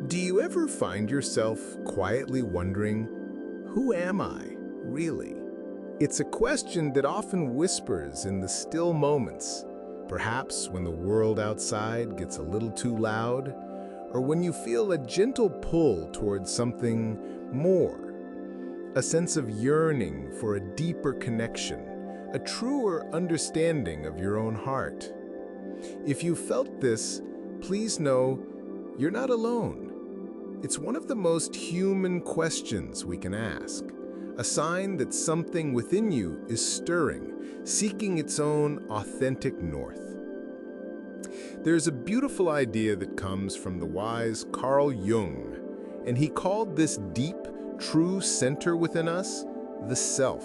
Do you ever find yourself quietly wondering, who am I, really? It's a question that often whispers in the still moments, perhaps when the world outside gets a little too loud, or when you feel a gentle pull towards something more, a sense of yearning for a deeper connection, a truer understanding of your own heart. If you felt this, please know you're not alone. It's one of the most human questions we can ask, a sign that something within you is stirring, seeking its own authentic north. There's a beautiful idea that comes from the wise Carl Jung, and he called this deep, true center within us the self.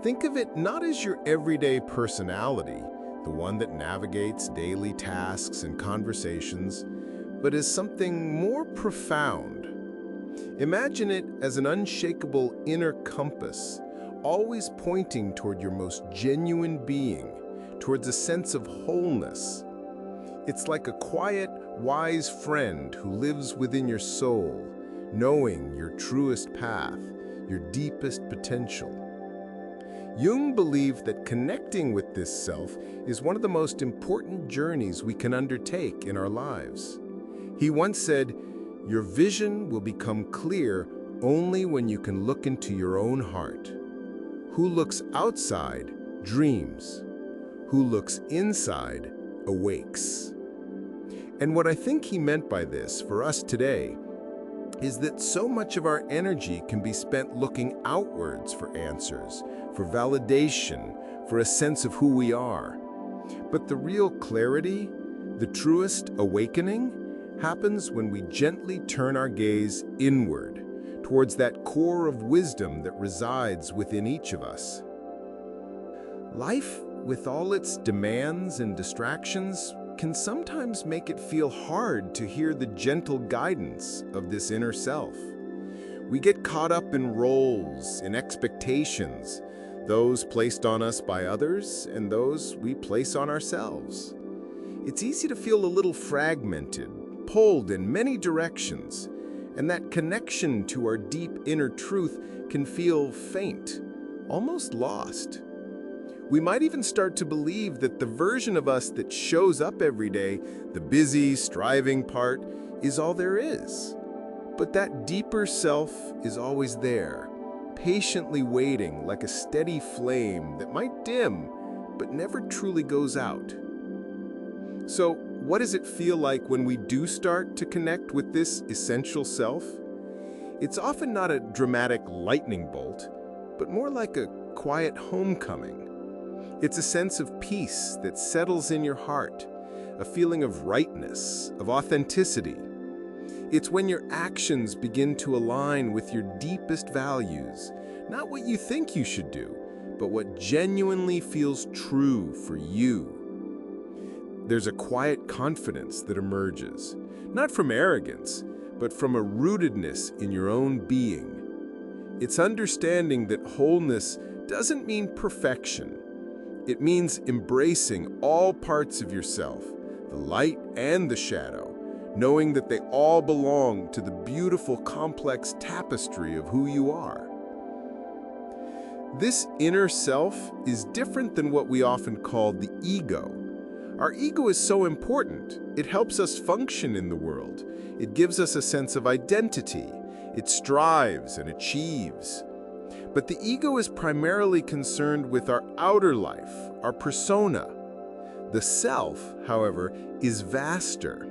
Think of it not as your everyday personality, the one that navigates daily tasks and conversations, but as something more profound. Imagine it as an unshakable inner compass, always pointing toward your most genuine being, towards a sense of wholeness. It's like a quiet, wise friend who lives within your soul, knowing your truest path, your deepest potential. Jung believed that connecting with this self is one of the most important journeys we can undertake in our lives. He once said, "Your vision will become clear only when you can look into your own heart. Who looks outside dreams. Who looks inside awakes." And what I think he meant by this for us today is that so much of our energy can be spent looking outwards for answers, for validation, for a sense of who we are. But the real clarity, the truest awakening, happens when we gently turn our gaze inward, towards that core of wisdom that resides within each of us. Life, with all its demands and distractions, can sometimes make it feel hard to hear the gentle guidance of this inner self. We get caught up in roles, in expectations, those placed on us by others and those we place on ourselves. It's easy to feel a little fragmented, pulled in many directions, and that connection to our deep inner truth can feel faint, almost lost. We might even start to believe that the version of us that shows up every day, the busy, striving part, is all there is. But that deeper self is always there, patiently waiting like a steady flame that might dim, but never truly goes out. So, what does it feel like when we do start to connect with this essential self? It's often not a dramatic lightning bolt, but more like a quiet homecoming. It's a sense of peace that settles in your heart, a feeling of rightness, of authenticity. It's when your actions begin to align with your deepest values, not what you think you should do, but what genuinely feels true for you. There's a quiet confidence that emerges, not from arrogance, but from a rootedness in your own being. It's understanding that wholeness doesn't mean perfection. It means embracing all parts of yourself, the light and the shadow, knowing that they all belong to the beautiful, complex tapestry of who you are. This inner self is different than what we often call the ego. Our ego is so important. It helps us function in the world. It gives us a sense of identity. It strives and achieves. But the ego is primarily concerned with our outer life, our persona. The self, however, is vaster.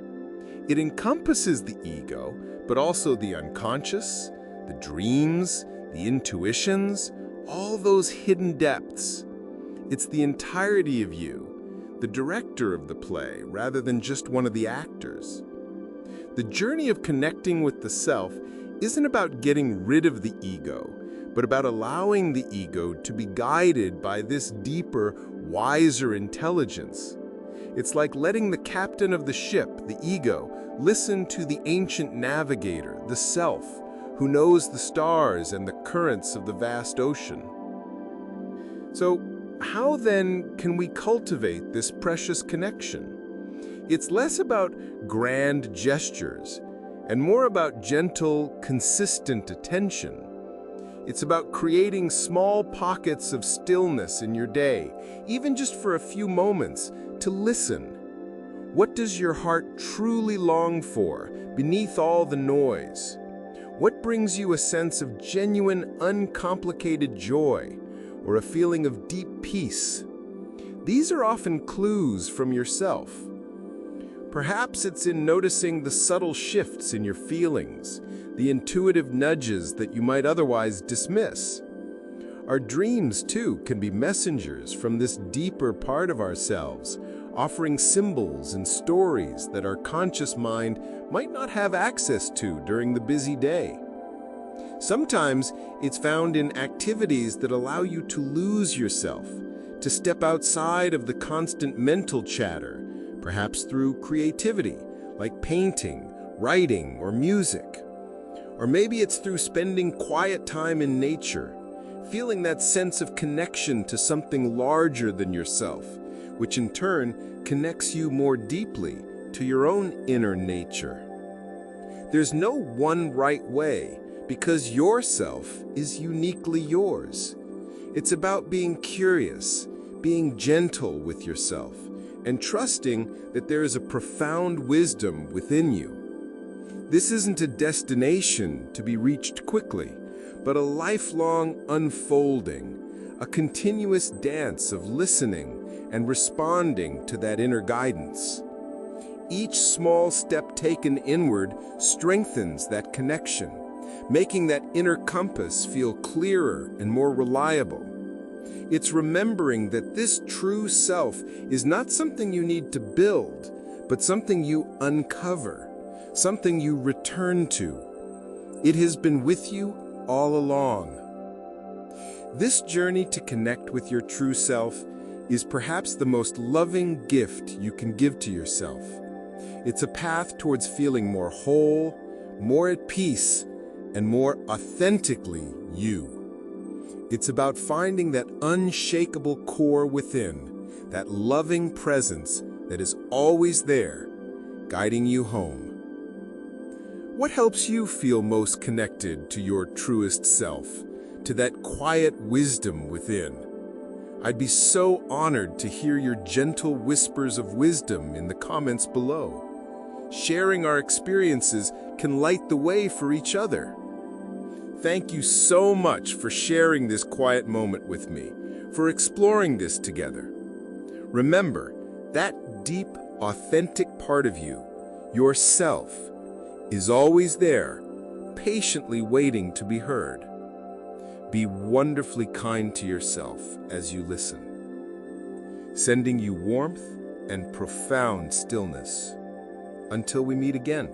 It encompasses the ego, but also the unconscious, the dreams, the intuitions, all those hidden depths. It's the entirety of you, the director of the play, rather than just one of the actors. The journey of connecting with the self isn't about getting rid of the ego, but about allowing the ego to be guided by this deeper, wiser intelligence. It's like letting the captain of the ship, the ego, listen to the ancient navigator, the self, who knows the stars and the currents of the vast ocean. So, how then can we cultivate this precious connection? It's less about grand gestures and more about gentle, consistent attention. It's about creating small pockets of stillness in your day, even just for a few moments, to listen. What does your heart truly long for beneath all the noise? What brings you a sense of genuine, uncomplicated joy, or a feeling of deep peace? These are often clues from yourself. Perhaps it's in noticing the subtle shifts in your feelings, the intuitive nudges that you might otherwise dismiss. Our dreams, too, can be messengers from this deeper part of ourselves, offering symbols and stories that our conscious mind might not have access to during the busy day. Sometimes it's found in activities that allow you to lose yourself, to step outside of the constant mental chatter, perhaps through creativity, like painting, writing, or music. Or maybe it's through spending quiet time in nature, feeling that sense of connection to something larger than yourself, which in turn connects you more deeply to your own inner nature. There's no one right way, because yourself is uniquely yours. It's about being curious, being gentle with yourself, and trusting that there is a profound wisdom within you. This isn't a destination to be reached quickly, but a lifelong unfolding, a continuous dance of listening and responding to that inner guidance. Each small step taken inward strengthens that connection, making that inner compass feel clearer and more reliable. It's remembering that this true self is not something you need to build, but something you uncover, something you return to. It has been with you all along. This journey to connect with your true self is perhaps the most loving gift you can give to yourself. It's a path towards feeling more whole, more at peace, and more authentically you. It's about finding that unshakable core within, that loving presence that is always there, guiding you home. What helps you feel most connected to your truest self, to that quiet wisdom within? I'd be so honored to hear your gentle whispers of wisdom in the comments below. Sharing our experiences can light the way for each other. Thank you so much for sharing this quiet moment with me, for exploring this together. Remember, that deep, authentic part of you, yourself, is always there, patiently waiting to be heard. Be wonderfully kind to yourself as you listen, sending you warmth and profound stillness. Until we meet again.